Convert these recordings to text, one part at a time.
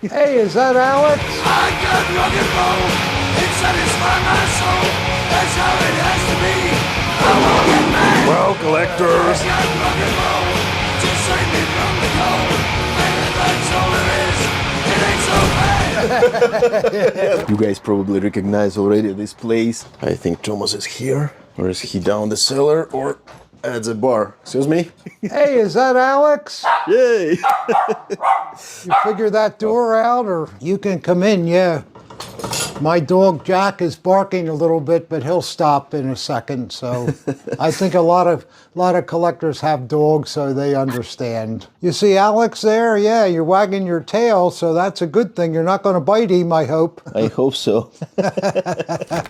Hey, is that Alex? I got rock and roll. It satisfies my soul. That's how it has to be. I won't get mad. Well, collectors. I got rock and roll. Just save me from the cold. And if that's all there is, it ain't so bad. You guys probably recognize already this place. I think Thomas is here. Or is he down the cellar or at the bar? Excuse me? Hey, is that Alex? Yay! You figure that door out, or you can come in, yeah. My dog Jack is barking a little bit, but he'll stop in a second. So I think a lot of collectors have dogs, so they understand. You see Alex there? Yeah, you're wagging your tail, so that's a good thing. You're not going to bite him, I hope. I hope so.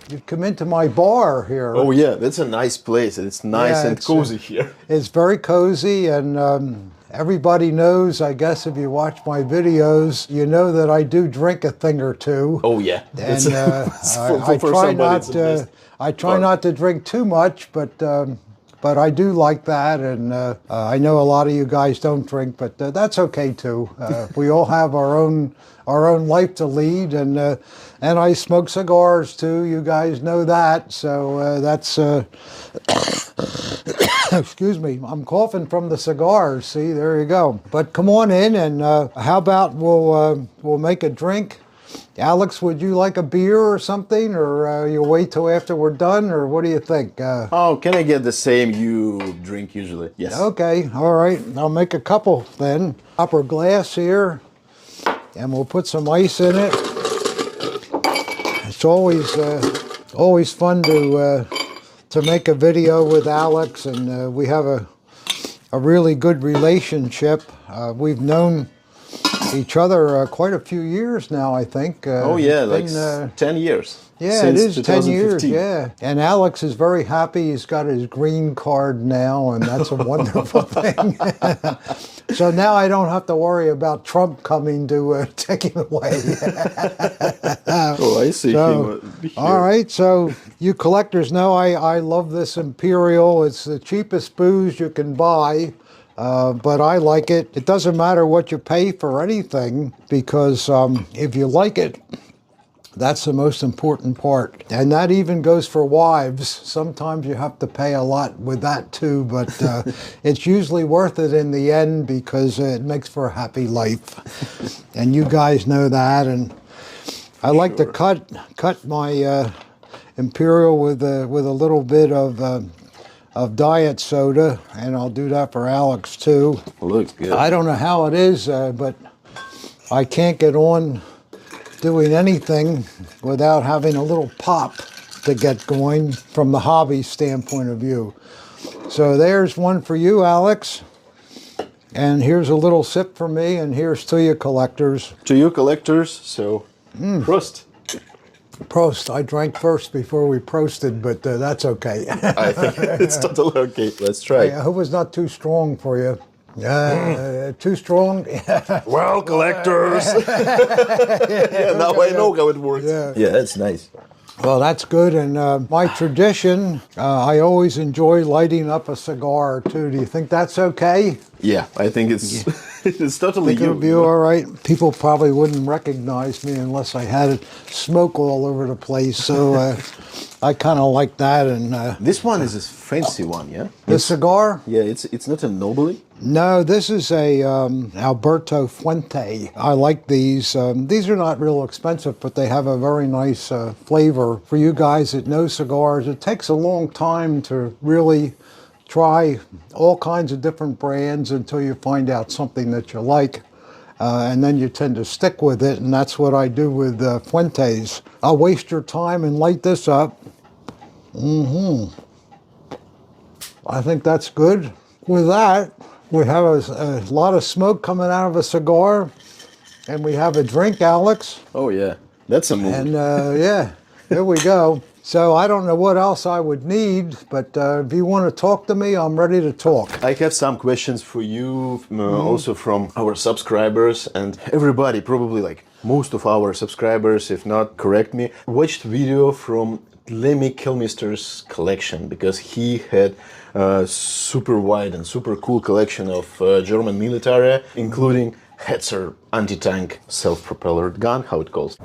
You've come into my bar here. Oh yeah, that's a nice place. It's nice Yeah, and cozy here. It's very cozy, and everybody knows, I guess, if you watch my videos, you know that I do drink a thing or two. Oh yeah. And I try not to drink too much, but I do like that, and I know a lot of you guys don't drink, but that's okay too. We all have our own life to lead, and I smoke cigars too. You guys know that, so that's. Excuse me, I'm coughing from the cigars. See, there you go. But come on in, and how about we'll make a drink. Alex, would you like a beer or something, or you'll wait till after we're done, or what do you think? Oh, can I get the same you drink usually? Yes. Okay, all right. I'll make a couple then. Upper glass here, and we'll put some ice in it. It's always fun to make a video with Alex, and we have a really good relationship. We've known each other quite a few years now, I think. Oh yeah, like 10 years. Yeah, since it is 10 years, 2015. yeah. And Alex is very happy. He's got his green card now, and that's a wonderful thing. So now I don't have to worry about Trump coming to take him away. Oh, I see. So, all right, so you collectors know I love this Imperial. It's the cheapest booze you can buy. But I like it. It doesn't matter what you pay for anything, because if you like it, that's the most important part. And that even goes for wives. Sometimes you have to pay a lot with that too, but it's usually worth it in the end, because it makes for a happy life. And you guys know that. And I like to cut my Imperial with a little bit of diet soda, and I'll do that for Alex too. Looks good. I don't know how it is, but I can't get on doing anything without having a little pop to get going from the hobby standpoint of view. So there's one for you, Alex, and here's a little sip for me, and here's to you collectors. To you collectors, so Prost. Prost. I drank first before we prosted, but that's okay. I think it's totally okay. Let's try. I hope it's not too strong for you. Too strong? Well, collectors. Yeah, now I know how it works. Yeah, that's nice. Well, that's good. And my tradition, I always enjoy lighting up a cigar too. Do you think that's okay? Yeah, I think it's it's totally It'll be all right. People probably wouldn't recognize me unless I had smoke all over the place. So I kind of like that. And this one is a fancy one, yeah. the cigar? Yeah, it's not a Nobili. No, this is a Alberto Fuente. I like these. These are not real expensive, but they have a very nice flavor. For you guys that know cigars, it takes a long time to really try all kinds of different brands until you find out something that you like. And then you tend to stick with it, and that's what I do with Fuentes. I'll waste your time and light this up. I think that's good. With that, we have a lot of smoke coming out of a cigar, and we have a drink, Alex. Oh yeah, that's a move. And yeah, there we go. So I don't know what else I would need, but if you want to talk to me, I'm ready to talk. I have some questions for you, also from our subscribers, and everybody, probably like most of our subscribers, if not, correct me, watched video from Lemmy Kilmister's collection, because he had a super wide and super cool collection of German military, including Hetzer anti-tank self-propellered gun, how it calls.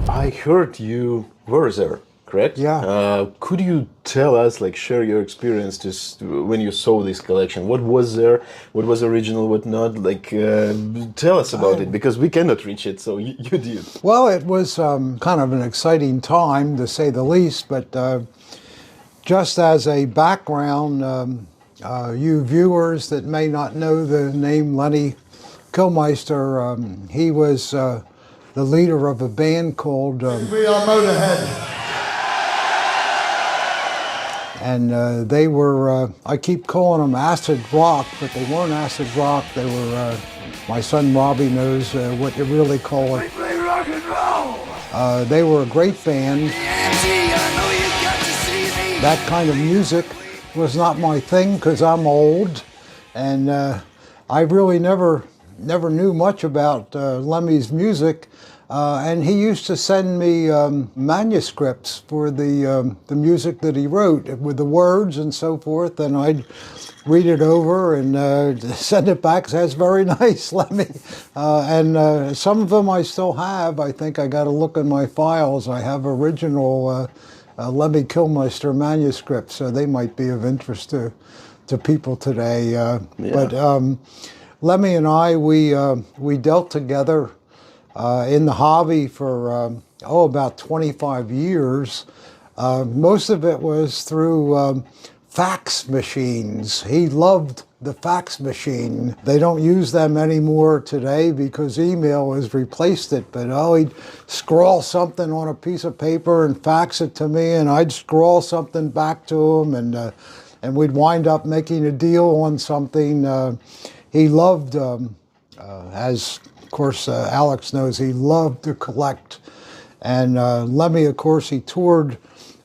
I heard you were there, correct? Yeah. Could you tell us, like, share your experience when you saw this collection? What was there? What was original? What not? Like, tell us about it, because we cannot reach it, so you did. Well, it was kind of an exciting time, to say the least, but just as a background, you viewers that may not know the name Lemmy Kilmister, he was the leader of a band called We are Motorhead. and they were, I keep calling them acid rock, but they weren't acid rock. They were, my son Robbie knows what you really call it. Play rock and roll. They were a great band. Auntie, I know you got to see me. That kind of music was not my thing because I'm old, and I really never knew much about Lemmy's music. And he used to send me manuscripts for the music that he wrote with the words and so forth, and I'd read it over and send it back. Say, that's very nice, Lemmy. And some of them I still have. I think I got to look in my files. I have original Lemmy Kilmister manuscripts, so they might be of interest to people today. Yeah. But Lemmy and I, we dealt together in the hobby for about 25 years. Most of it was through fax machines. He loved the fax machine. They don't use them anymore today because email has replaced it, but he'd scrawl something on a piece of paper and fax it to me, and I'd scrawl something back to him, and we'd wind up making a deal on something. He loved, as of course Alex knows, he loved to collect. And Lemmy, of course, he toured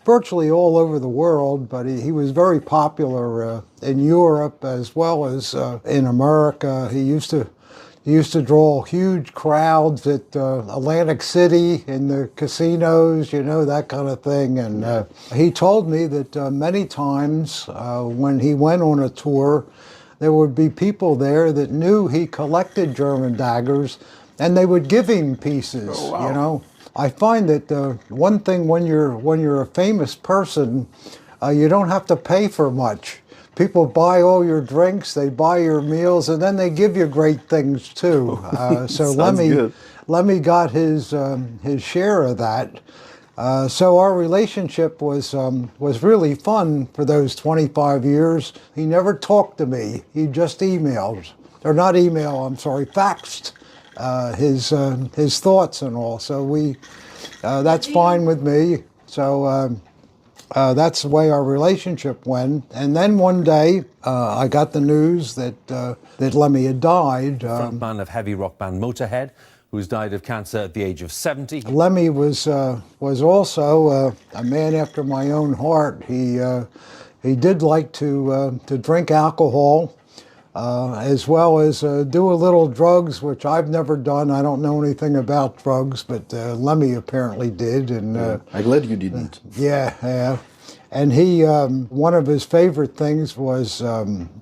virtually all over the world, but he was very popular in Europe as well as in America. He used to draw huge crowds at Atlantic City in the casinos, that kind of thing. And he told me that many times when he went on a tour, there would be people there that knew he collected German daggers, and they would give him pieces. Oh, wow. I find that one thing when you're a famous person, you don't have to pay for much. People buy all your drinks, they buy your meals, and then they give you great things too. So Lemmy got his share of that. So our relationship was really fun for those 25 years. He never talked to me. He just emailed, or not email, I'm sorry, faxed his thoughts and all. So that's fine with me. So that's the way our relationship went. And then one day I got the news that Lemmy had died. Frontman of heavy rock band Motorhead, who's died of cancer at the age of 70. Lemmy was also a man after my own heart. He did like to drink alcohol, as well as do a little drugs, which I've never done. I don't know anything about drugs, but Lemmy apparently did. And I'm glad you didn't. yeah. And he, one of his favorite things was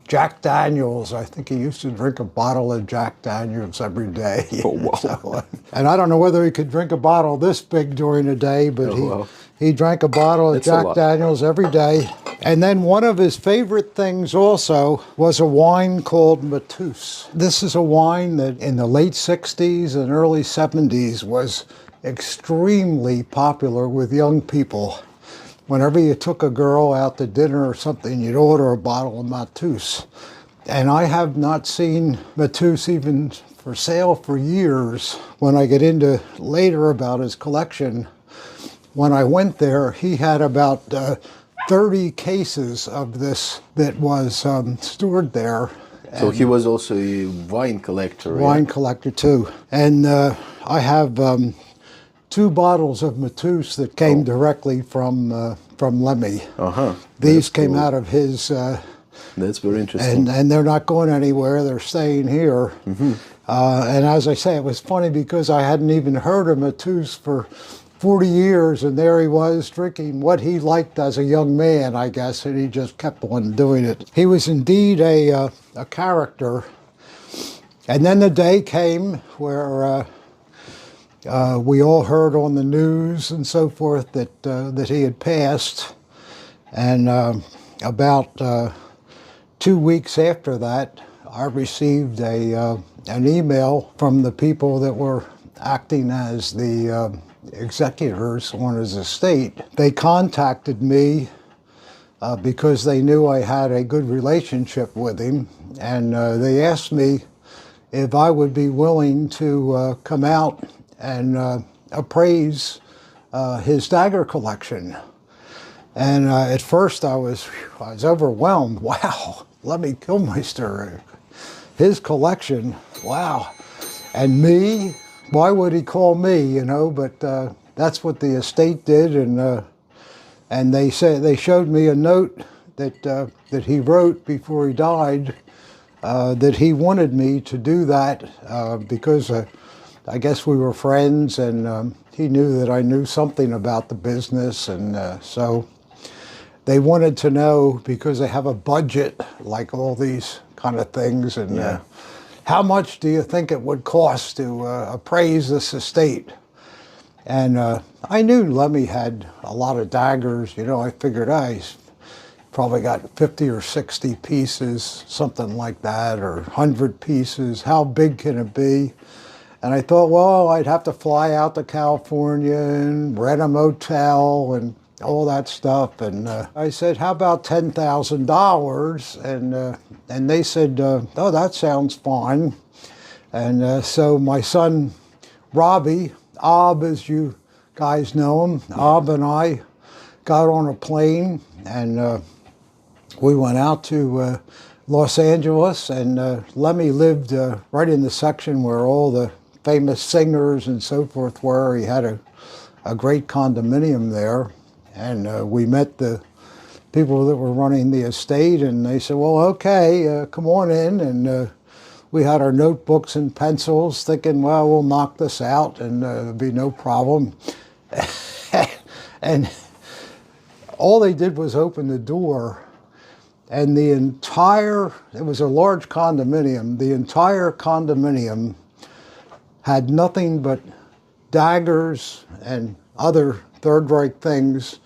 Jack Daniels. I think he used to drink a bottle of Jack Daniels every day. Oh, wow. So, and I don't know whether he could drink a bottle this big during the day, but he drank a bottle of Jack Daniels every day. And then one of his favorite things also was a wine called Mateus. This is a wine that in the late 60s and early 70s was extremely popular with young people. Whenever you took a girl out to dinner or something, you'd order a bottle of Mateus. And I have not seen Mateus even for sale for years. When I get into later about his collection, when I went there, he had about 30 cases of this that was stored there. So he was also a wine collector. Wine collector too. And I have 2 bottles of Mateus that came directly from Lemmy. These came out of his. That's very interesting. And they're not going anywhere. They're staying here. And as I say, it was funny because I hadn't even heard of Mateus for 40 years, and there he was drinking what he liked as a young man, I guess, and he just kept on doing it. He was indeed a character. And then the day came where we all heard on the news and so forth that he had passed. And about 2 weeks after that, I received an email from the people that were acting as the executors on his estate. They contacted me because they knew I had a good relationship with him, and they asked me if I would be willing to come out and appraise his dagger collection. And at first I was overwhelmed. Wow, Lemmy Kilmister, his collection, wow. And me, why would he call me, you know? But that's what the estate did, and they showed me a note that he wrote before he died, that he wanted me to do that because I guess we were friends, and he knew that I knew something about the business, and so they wanted to know, because they have a budget like all these kind of things, and how much do you think it would cost to appraise this estate? And I knew Lemmy had a lot of daggers. You know, I figured he's probably got 50 or 60 pieces, something like that, or 100 pieces. How big can it be? And I thought, well, I'd have to fly out to California and rent a motel and all that stuff. And I said, how about $10,000? And they said, oh, that sounds fine. And so my son, Robbie, Ob, as you guys know him, Ob and I got on a plane, and we went out to Los Angeles, and Lemmy lived right in the section where all the famous singers and so forth were. He had a great condominium there, and we met the people that were running the estate, and they said, well, okay, come on in. And we had our notebooks and pencils, thinking, well, we'll knock this out and there'll be no problem. And all they did was open the door, and it was a large condominium, the entire condominium had nothing but daggers and other third-rate things.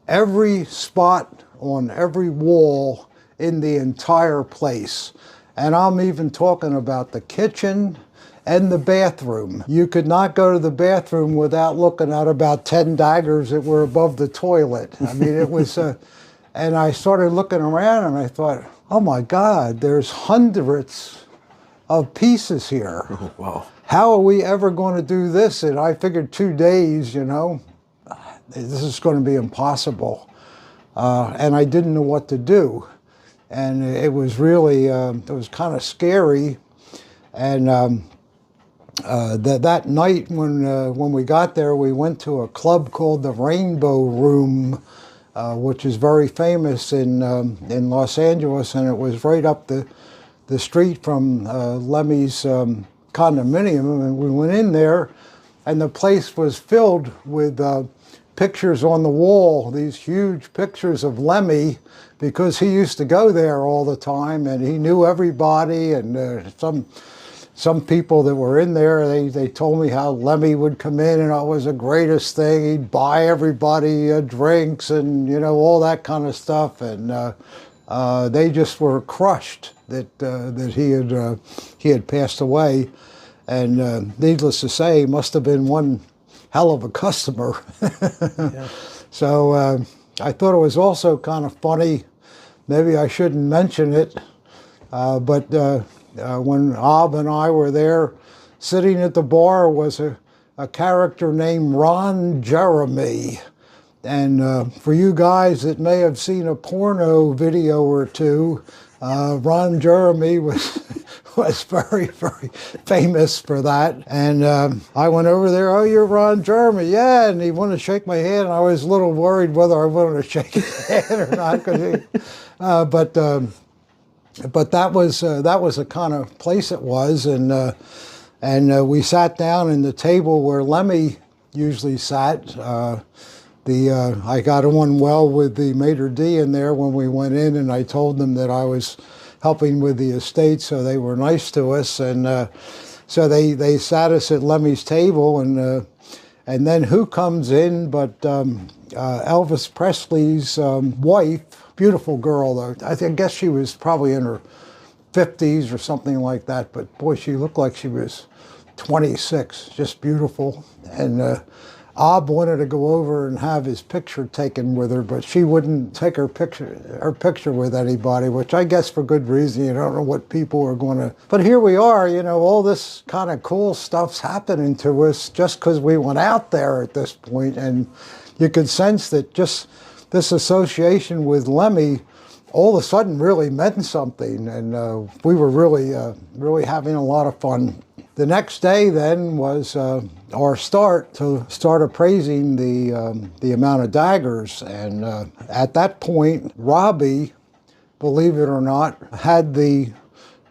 Every spot on every wall in the entire place. And I'm even talking about the kitchen and the bathroom. You could not go to the bathroom without looking at about 10 daggers that were above the toilet. I mean, it was, and I started looking around and I thought, oh my God, there's hundreds of pieces here. Oh, wow. How are we ever going to do this? And I figured 2 days, you know, this is going to be impossible. And I didn't know what to do. And it was really, it was kind of scary. And that night when we got there, we went to a club called the Rainbow Room, which is very famous in Los Angeles, and it was right up the street from Lemmy's condominium. And we went in there, and the place was filled with pictures on the wall, these huge pictures of Lemmy, because he used to go there all the time, and he knew everybody. And some people that were in there, they told me how Lemmy would come in, and it was the greatest thing. He'd buy everybody drinks and, you know, all that kind of stuff. And they just were crushed that he had passed away. And needless to say, he must have been one hell of a customer. Yeah. So I thought it was also kind of funny. Maybe I shouldn't mention it, but when Ob and I were there, sitting at the bar was a character named Ron Jeremy. And for you guys that may have seen a porno video or two, Ron Jeremy was very, very famous for that. And I went over there, oh, you're Ron Jeremy, yeah, and he wanted to shake my hand, and I was a little worried whether I wanted to shake his hand or not, but that was the kind of place it was, and we sat down in the table where Lemmy usually sat. I got on well with the maitre d' in there when we went in, and I told them that I was helping with the estate, so they were nice to us. And so they sat us at Lemmy's table, and then who comes in but Elvis Presley's wife, beautiful girl though. I guess she was probably in her 50s or something like that, but boy, she looked like she was 26, just beautiful. And Ob wanted to go over and have his picture taken with her, but she wouldn't take her picture with anybody, which I guess for good reason. You don't know what people are going to... But here we are, you know, all this kind of cool stuff's happening to us just because we went out there at this point, and you could sense that just this association with Lemmy all of a sudden really meant something, and we were really having a lot of fun. The next day then was our start to start appraising the amount of daggers, and at that point, Robbie, believe it or not, had the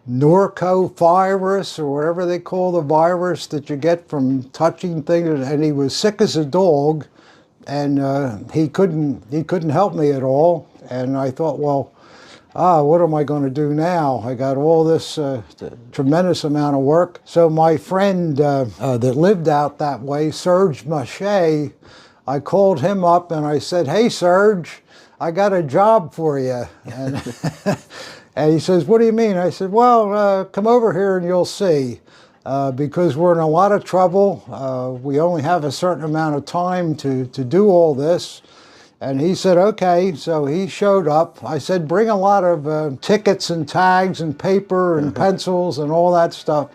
norovirus, or whatever they call the virus that you get from touching things, and he was sick as a dog, and he couldn't help me at all. And I thought, well, what am I going to do now? I got all this tremendous amount of work. So my friend that lived out that way, Serge Mache, I called him up and I said, "Hey, Serge, I got a job for you." And, and he says, "What do you mean?" I said, "Well, come over here and you'll see. Because we're in a lot of trouble. We only have a certain amount of time to do all this." And he said, okay. So he showed up. I said, bring a lot of tickets and tags and paper and pencils and all that stuff.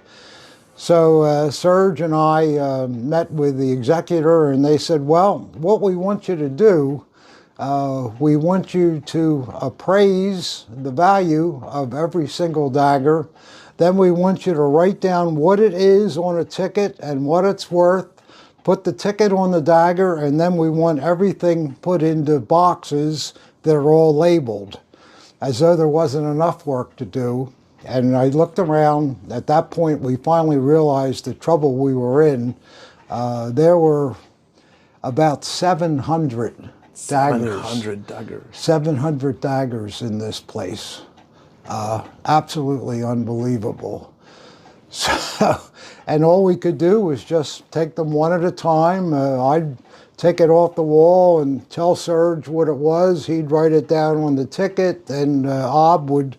So Serge and I met with the executor, and they said, well, what we want you to do, we want you to appraise the value of every single dagger. Then we want you to write down what it is on a ticket and what it's worth. Put the ticket on the dagger, and then we want everything put into boxes that are all labeled, as though there wasn't enough work to do. And I looked around. At that point, we finally realized the trouble we were in. There were about 700 daggers. 700 daggers. 700 daggers in this place. Absolutely unbelievable. So, and all we could do was just take them one at a time. I'd take it off the wall and tell Serge what it was. He'd write it down on the ticket, and Ob would,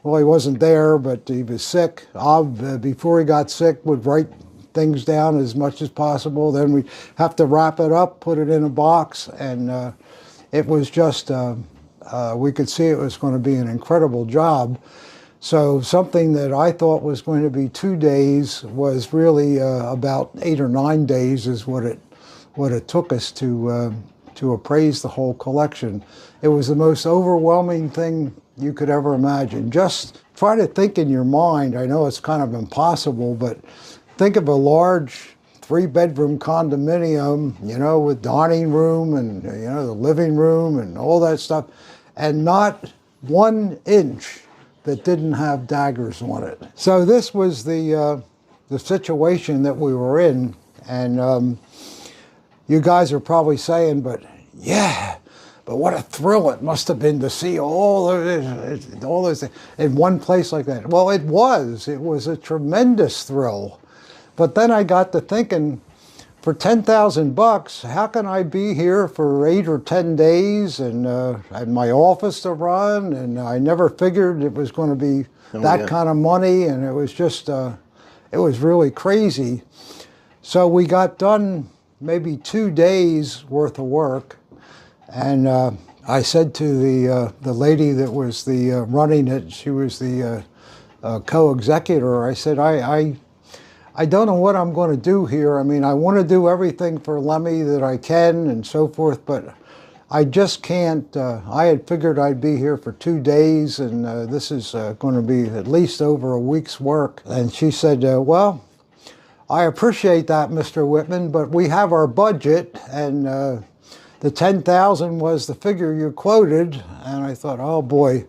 well, he wasn't there, but he was sick. Ob, before he got sick, would write things down as much as possible. Then we'd have to wrap it up, put it in a box, and it was just, we could see it was going to be an incredible job. So something that I thought was going to be 2 days was really about 8 or 9 days is what it took us to appraise the whole collection. It was the most overwhelming thing you could ever imagine. Just try to think in your mind. I know it's kind of impossible, but think of a large 3-bedroom condominium, you know, with dining room and, you know, the living room and all that stuff, and not 1 inch that didn't have daggers on it. So this was the situation that we were in, and you guys are probably saying, but yeah, but what a thrill it must have been to see all those in one place like that. Well, it was a tremendous thrill. But then I got to thinking, for $10,000, how can I be here for 8 or 10 days and my office to run? And I never figured it was going to be that kind of money, and it was just, it was really crazy. So we got done maybe 2 days worth of work, and I said to the lady that was running it, she was the co-executor, I said, I don't know what I'm going to do here. I mean, I want to do everything for Lemmy that I can and so forth, but I just can't. I had figured I'd be here for 2 days, and this is going to be at least over a week's work. And she said, well, I appreciate that, Mr. Wittmann, but we have our budget, and the 10,000 was the figure you quoted. And I thought, oh boy.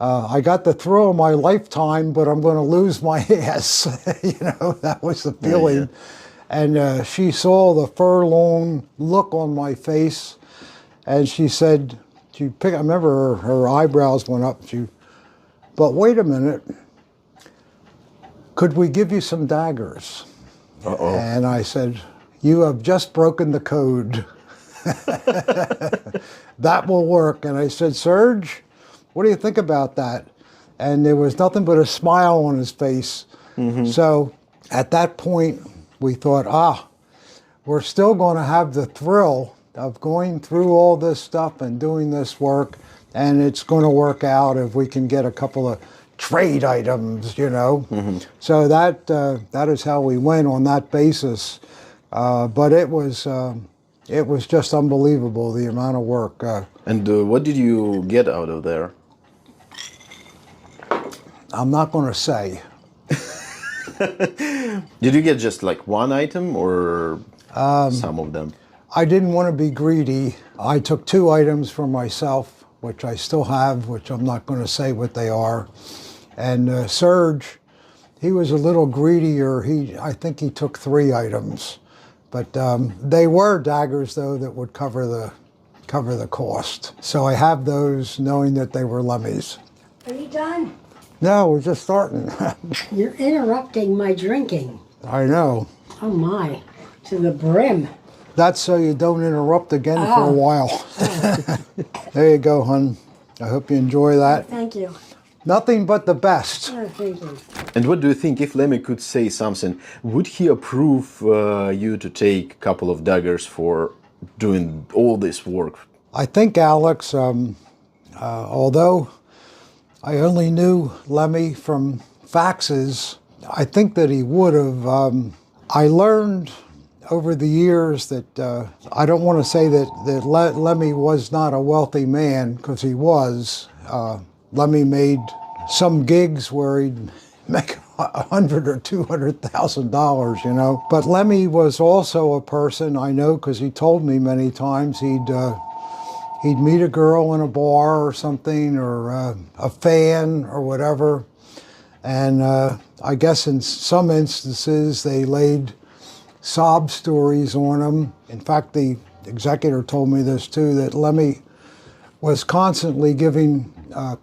I got the thrill of my lifetime, but I'm going to lose my ass. You know, that was the feeling. And she saw the furlong look on my face, and she said, I remember her eyebrows went up. She but wait a minute, could we give you some daggers? Uh-oh. And I said, you have just broken the code. That will work. And I said, Serge, what do you think about that? And there was nothing but a smile on his face. So at that point, we thought, we're still going to have the thrill of going through all this stuff and doing this work, and it's going to work out if we can get a couple of trade items, you know. So that is how we went on that basis. But it was just unbelievable, the amount of work. And what did you get out of there? I'm not going to say. Did you get just like one item or some of them? I didn't want to be greedy. I took 2 items for myself, which I still have, which I'm not going to say what they are. And Serge, he was a little greedier. I think he took 3 items. But they were daggers, though, that would cover the cost. So I have those, knowing that they were Lemmy's. Are you done? No, we're just starting. You're interrupting my drinking. I know. Oh my, to the brim. That's so you don't interrupt again for a while. There you go, hon. I hope you enjoy that. Thank you. Nothing but the best. Oh, thank you. And what do you think, if Lemmy could say something, would he approve you to take a couple of daggers for doing all this work? I think, Alex, although I only knew Lemmy from faxes, I think that he would have. I learned over the years that I don't want to say that Lemmy was not a wealthy man, because he was. Lemmy made some gigs where he'd make $100,000 or $200,000, you know. But Lemmy was also a person, I know, because he told me many times he'd meet a girl in a bar or something, or a fan or whatever, and I guess in some instances they laid sob stories on him. In fact, the executor told me this too, that Lemmy was constantly giving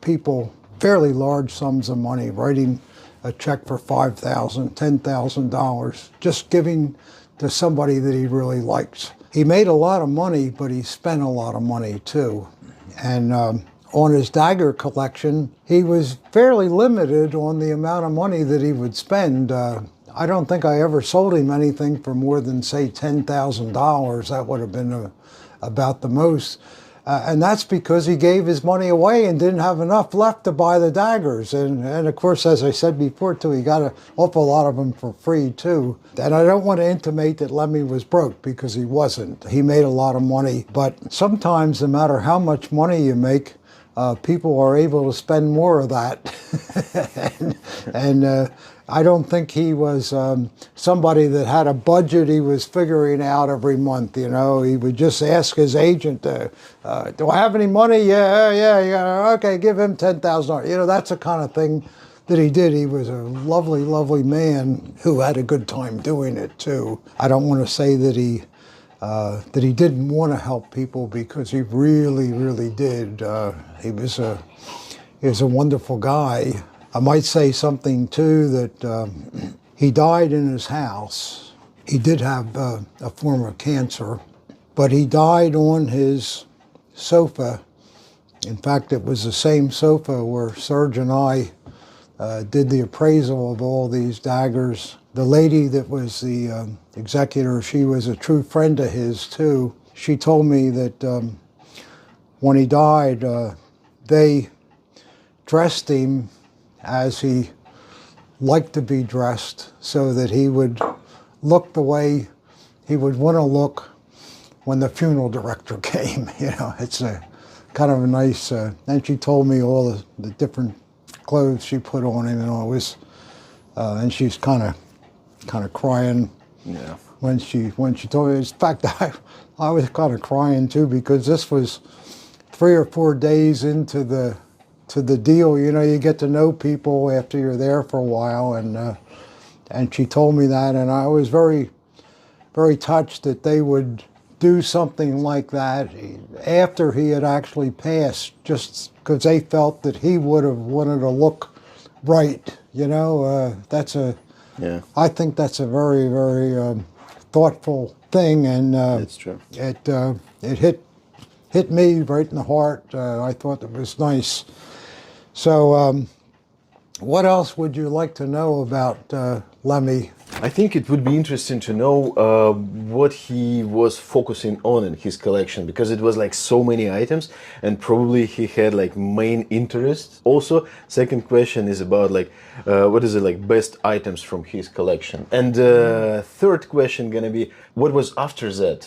people fairly large sums of money, writing a check for $5,000, $10,000, just giving to somebody that he really liked. He made a lot of money, but he spent a lot of money too. And on his dagger collection, he was fairly limited on the amount of money that he would spend. I don't think I ever sold him anything for more than, say, $10,000. That would have been about the most. And that's because he gave his money away and didn't have enough left to buy the daggers. And of course, as I said before too, he got an awful lot of them for free too. And I don't want to intimate that Lemmy was broke, because he wasn't. He made a lot of money. But sometimes, no matter how much money you make, people are able to spend more of that. and I don't think he was somebody that had a budget he was figuring out every month, you know. He would just ask his agent, do I have any money? Yeah. Okay, give him $10,000. You know, that's the kind of thing that he did. He was a lovely, lovely man who had a good time doing it too. I don't want to say that he didn't want to help people, because he really, really did. He was a wonderful guy. I might say something too, that he died in his house. He did have a form of cancer, but he died on his sofa. In fact, it was the same sofa where Serge and I did the appraisal of all these daggers. The lady that was the executor, she was a true friend of his too. She told me that when he died, they dressed him as he liked to be dressed, so that he would look the way he would want to look when the funeral director came. You know, it's a kind of a nice, and she told me all the different clothes she put on him, and all this, and she's kind of crying. Yeah. When she told me. In fact, I was kind of crying too, because this was 3 or 4 days into the deal. You know, you get to know people after you're there for a while, and she told me that, and I was very, very touched that they would do something like that after he had actually passed, just because they felt that he would have wanted to look right. You know, Yeah, I think that's a very, very thoughtful thing, and that's true. it hit me right in the heart. I thought it was nice. So, what else would you like to know about Lemmy? I think it would be interesting to know what he was focusing on in his collection, because it was like so many items, and probably he had like main interests. Also, second question is about like what is it, like best items from his collection, and third question gonna be what was after that,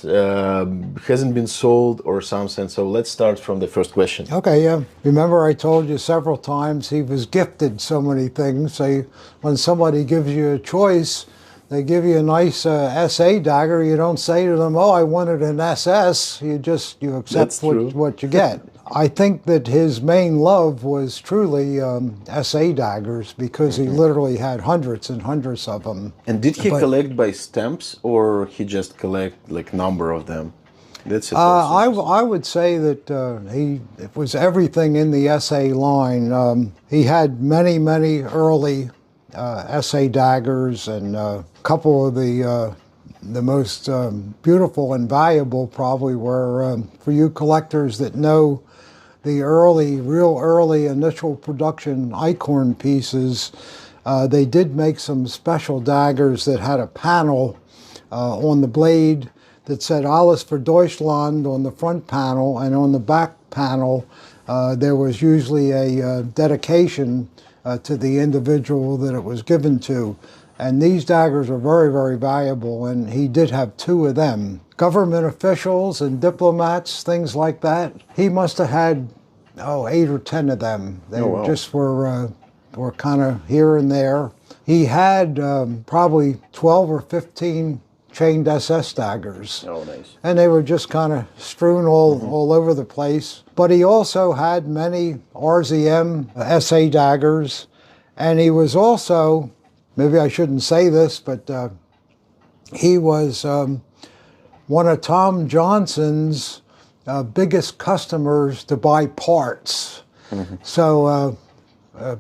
hasn't been sold or something. So let's start from the first question. Okay, yeah. Remember I told you several times he was gifted so many things. So when somebody gives you a choice, they give you a nice SA dagger, you don't say to them, oh, I wanted an SS. You accept That's true. what you get. I think that his main love was truly SA daggers, because he literally had hundreds and hundreds of them. And did he But- collect by stamps, or he just collect like number of them? That's it. I would say that it was everything in the SA line. He had many early SA daggers, and a couple of the most beautiful and valuable probably were, for you collectors that know the real early initial production Eichhorn pieces, they did make some special daggers that had a panel on the blade that said Alles für Deutschland on the front panel, and on the back panel there was usually a dedication to the individual that it was given to. And these daggers are very, very valuable, and he did have two of them. Government officials and diplomats, things like that, he must have had, 8 or 10 of them. They wow. just were kind of here and there. He had probably 12 or 15 chained SS daggers. Oh, nice. And they were just kind of strewn all over the place. But he also had many RZM SA daggers, and he was also, maybe I shouldn't say this, but he was one of Tom Johnson's biggest customers to buy parts. So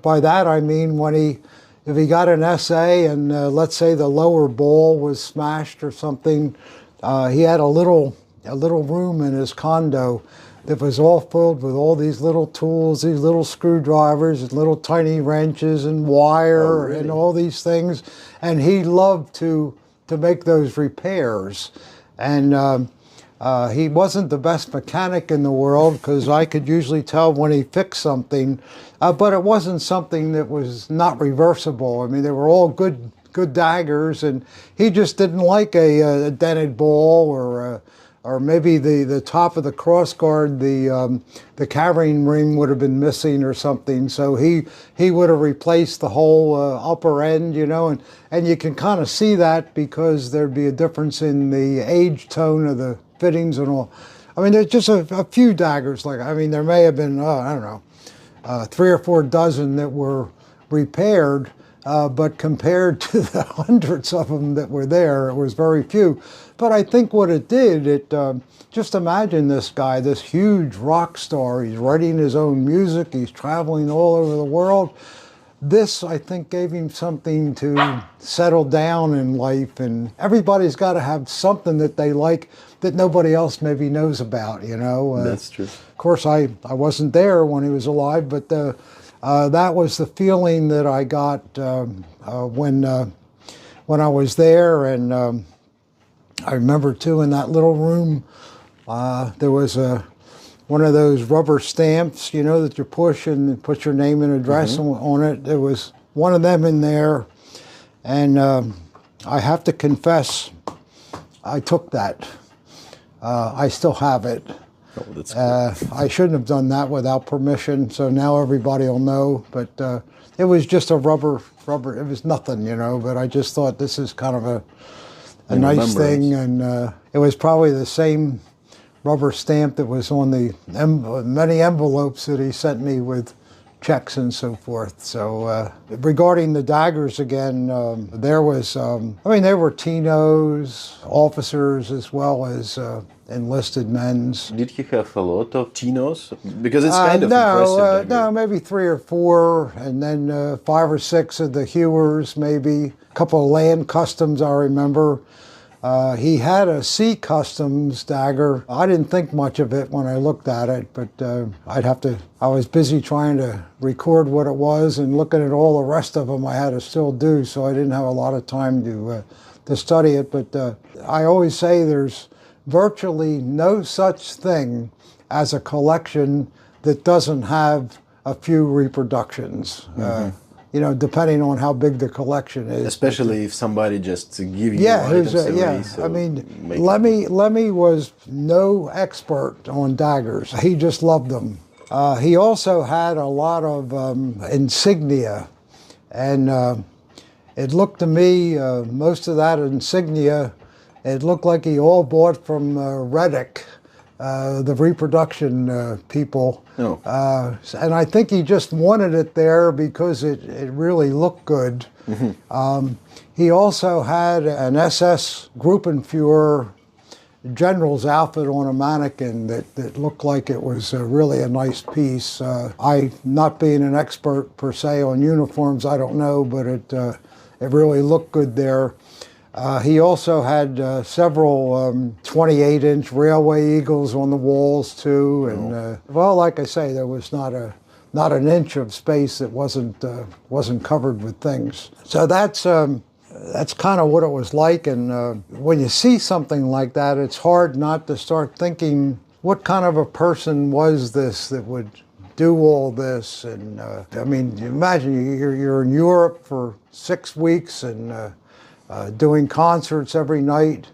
by that I mean if he got an SA and let's say the lower ball was smashed or something, he had a little room in his condo that was all filled with all these little tools, these little screwdrivers and little tiny wrenches and wire and all these things. And he loved to make those repairs. And he wasn't the best mechanic in the world, because I could usually tell when he fixed something, but it wasn't something that was not reversible. I mean, they were all good daggers, and he just didn't like a dented ball, or maybe the top of the crossguard, the carrying ring would have been missing or something. So he would have replaced the whole upper end, and you can kind of see that because there'd be a difference in the age tone of the fittings and all. I mean, there's just a few daggers. There may have been, I don't know, 3 or 4 dozen that were repaired, but compared to the hundreds of them that were there, it was very few. But I think what it did, just imagine this guy, this huge rock star. He's writing his own music. He's traveling all over the world. This, I think, gave him something to settle down in life, and everybody's got to have something that they like that nobody else maybe knows about, That's true. Of course, I wasn't there when he was alive, but that was the feeling that I got when I was there. And I remember, too, in that little room, there was one of those rubber stamps, that you push and put your name and address on it. There was one of them in there, and I have to confess, I took that. I still have it. Oh, that's cool. I shouldn't have done that without permission, so now everybody will know. But it was just a rubber. It was nothing, but I just thought this is kind of a nice thing, and it was probably the same rubber stamp that was on the many envelopes that he sent me with checks and so forth. So regarding the daggers again, there was, there were Tinos, officers as well as enlisted men's. Did he have a lot of Tinos? Because it's kind of impressive. No, maybe 3 or 4, and then 5 or 6 of the Hewers, maybe. A couple of land customs, I remember. He had a sea customs dagger. I didn't think much of it when I looked at it, but I was busy trying to record what it was and looking at all the rest of them I had to still do, so I didn't have a lot of time to study it. But I always say there's virtually no such thing as a collection that doesn't have a few reproductions. Depending on how big the collection is. Especially if somebody just give you items every, so Lemmy was no expert on daggers. He just loved them. He also had a lot of insignia, and it looked to me, most of that insignia, it looked like he all bought from Reddick, the reproduction people. Oh. And I think he just wanted it there because it really looked good. Mm-hmm. He also had an SS Gruppenführer general's outfit on a mannequin that looked like it was really a nice piece. I, not being an expert per se on uniforms, I don't know, but it really looked good there. He also had several 28-inch railway eagles on the walls too, and like I say, there was not an inch of space that wasn't covered with things. So that's kind of what it was like. And when you see something like that, it's hard not to start thinking, what kind of a person was this that would do all this? And imagine you're in Europe for 6 weeks and doing concerts every night,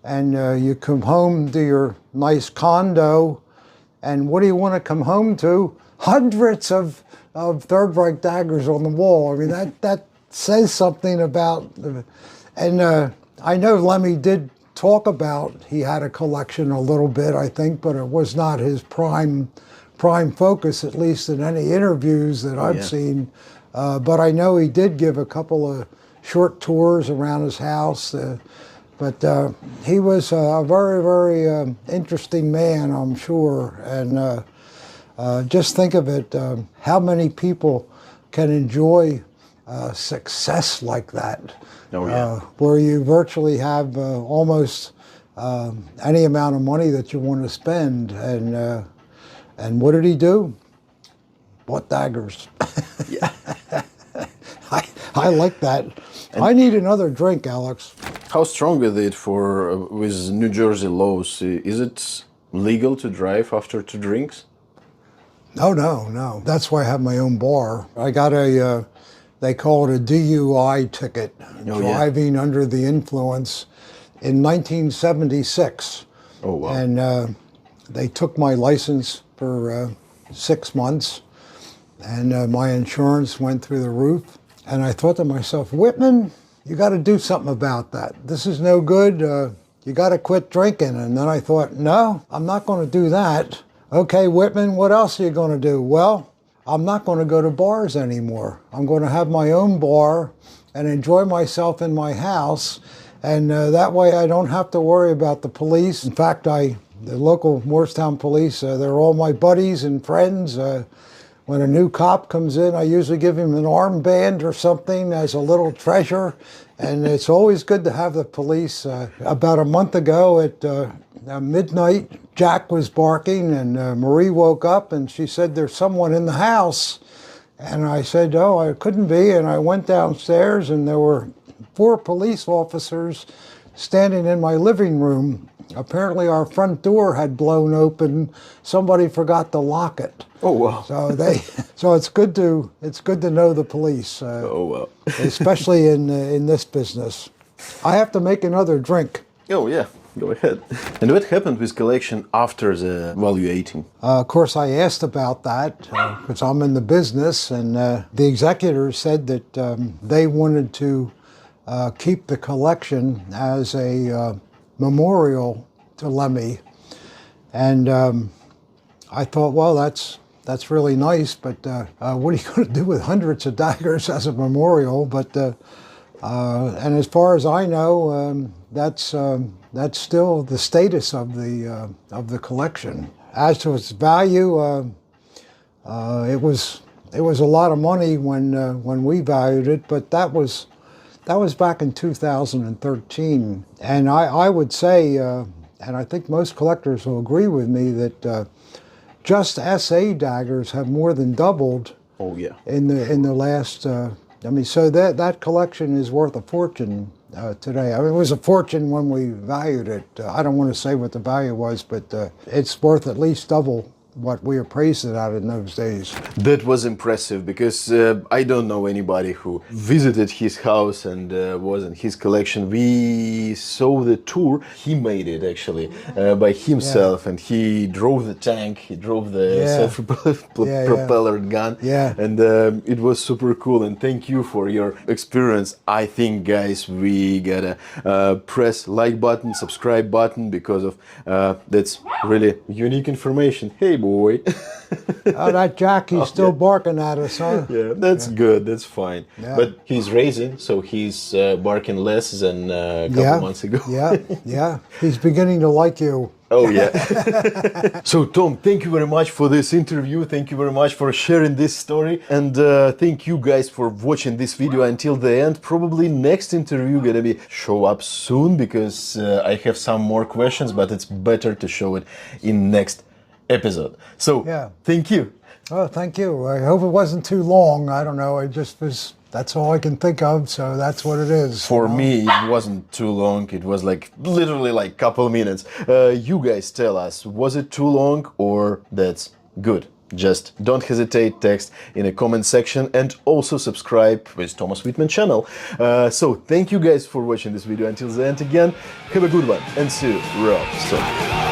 and you come home to your nice condo, and what do you want to come home to? Hundreds of Third Reich daggers on the wall. I mean, that says something about, and I know Lemmy did talk about, he had a collection a little bit, I think, but it was not his prime focus, at least in any interviews that I've seen. But I know he did give a couple of short tours around his house, but he was a very, very interesting man, I'm sure. And just think of it, how many people can enjoy success like that, where you virtually have almost any amount of money that you want to spend. And what did he do? Bought daggers. Yeah. I like that. And I need another drink, Alex. How strong is it with New Jersey laws? Is it legal to drive after 2 drinks? No. That's why I have my own bar. I got they call it a DUI ticket, driving under the influence, in 1976. Oh, wow. And they took my license for 6 months, and my insurance went through the roof. And I thought to myself, Wittmann, you got to do something about that. This is no good. You got to quit drinking. And then I thought, no, I'm not going to do that. Okay, Wittmann, what else are you going to do? Well, I'm not going to go to bars anymore. I'm going to have my own bar and enjoy myself in my house. And that way I don't have to worry about the police. In fact, the local Morristown police, they're all my buddies and friends. When a new cop comes in, I usually give him an armband or something as a little treasure. And it's always good to have the police. About a month ago at midnight, Jack was barking, and Marie woke up and she said, there's someone in the house. And I said, oh, I couldn't be. And I went downstairs, and there were 4 police officers standing in my living room. Apparently our front door had blown open. Somebody forgot to lock it. Oh, wow. So it's good to know the police. Oh, wow. Especially in this business. I have to make another drink. Oh, yeah. Go ahead. And what happened with collection after the valuating? Of course, I asked about that because I'm in the business, and the executors said that they wanted to keep the collection as a memorial to Lemmy. And I thought, well, that's really nice, but what are you going to do with hundreds of daggers as a memorial? But and as far as I know, that's still the status of the collection. As to its value, it was a lot of money when we valued it, but that was back in 2013, and I would say, and I think most collectors will agree with me that just SA daggers have more than doubled. Oh yeah. In the last. I mean, so that collection is worth a fortune today. I mean, it was a fortune when we valued it. I don't want to say what the value was, but it's worth at least double what we appraised it at in those days. That was impressive because I don't know anybody who visited his house and was in his collection. We saw the tour. He made it actually by himself, and he drove the tank. He drove the self-propellered gun, and it was super cool. And thank you for your experience. I think, guys, we gotta press like button, subscribe button, because of that's really unique information. Hey, boy. Oh, that Jackie's still barking at us, huh? Yeah, that's good. That's fine. Yeah. But he's raising, so he's barking less than a couple months ago. Yeah. He's beginning to like you. Oh, yeah. So, Tom, thank you very much for this interview. Thank you very much for sharing this story. And thank you guys for watching this video until the end. Probably next interview gonna be show up soon, because I have some more questions, but it's better to show it in next episode. So, thank you. Oh, thank you. I hope it wasn't too long. I don't know. It just was. That's all I can think of. So that's what it is. For me, it wasn't too long. It was like literally like couple minutes. You guys tell us, was it too long or that's good? Just don't hesitate, text in a comment section, and also subscribe with Thomas Wittmann channel. So thank you guys for watching this video until the end again. Have a good one and see you real soon.